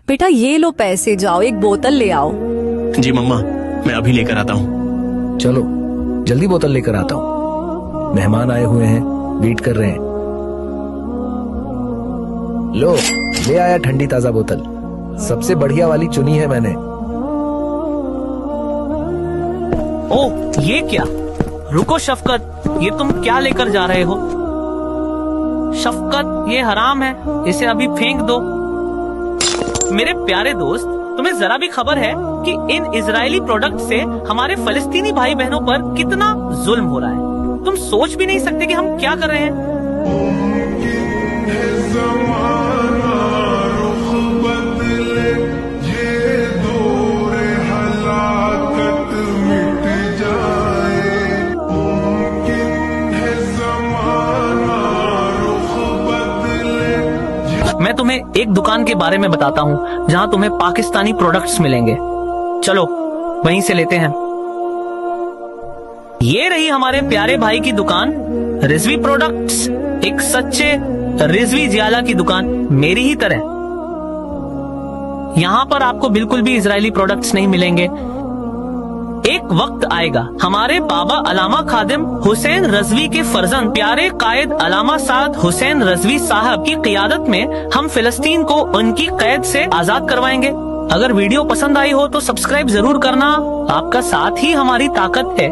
बेटा ये लो पैसे, जाओ एक बोतल ले आओ। जी मम्मा, मैं अभी लेकर आता हूँ। चलो जल्दी बोतल लेकर आता हूँ, मेहमान आए हुए हैं, वेट कर रहे हैं। लो ले आया ठंडी ताजा बोतल, सबसे बढ़िया वाली चुनी है मैंने। ओह ये क्या? रुको शफकत, ये तुम क्या लेकर जा रहे हो? शफकत ये हराम है, इसे अभी फेंक दो। मेरे प्यारे दोस्त, तुम्हें जरा भी खबर है कि इन इजरायली प्रोडक्ट से हमारे फलस्तीनी भाई बहनों पर कितना जुल्म हो रहा है? तुम सोच भी नहीं सकते कि हम क्या कर रहे हैं। मैं तुम्हें एक दुकान के बारे में बताता हूँ जहाँ तुम्हें पाकिस्तानी प्रोडक्ट्स मिलेंगे। चलो वहीं से लेते हैं। ये रही हमारे प्यारे भाई की दुकान, रिजवी प्रोडक्ट्स, एक सच्चे रिजवी जियाला की दुकान, मेरी ही तरह। यहाँ पर आपको बिल्कुल भी इजरायली प्रोडक्ट्स नहीं मिलेंगे। एक वक्त आएगा हमारे बाबा अलामा खादिम हुसैन रजवी के फर्जंद प्यारे कायद अलामा साद हुसैन रजवी साहब की क़ियादत में हम फिलिस्तीन को उनकी कैद से आजाद करवाएंगे। अगर वीडियो पसंद आई हो तो सब्सक्राइब जरूर करना, आपका साथ ही हमारी ताकत है।